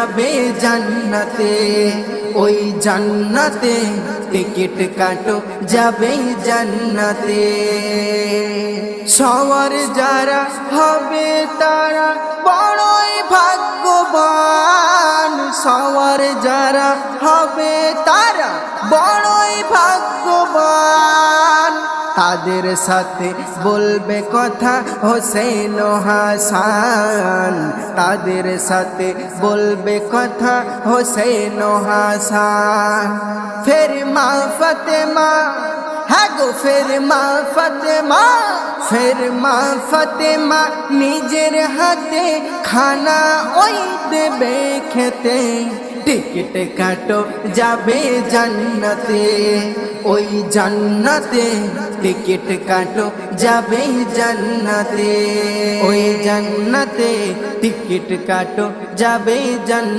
যাবে জান্নাতে, ওই জান্নাতে টিকিট কাটো যাবে জান্নাতে। সওয়ার যারা হবে তারা বড়ই ভাগ্যবান, সওয়ার যারা হবে তারা বড়ই ভাগ্যবান। তাদের সাথে বলবে কথা হোসেন ও হাসান, তাদের সাথে বলবে কথা হোসেন ও হাসান। ফের মা ফাতেমা, হ্যাঁ গো ফের মা ফাতেমা, ফের মা ফাতেমা নিজের হাতে খানা ওই দেবে খেতে। টিকিট কাটো যাবে জান্নাতে, ওই জান্নাতে টিকিট কাটো যাবে জান্নাতে, ওই জান্নাতে টিকিট কাটো যাবে জান্নাতে।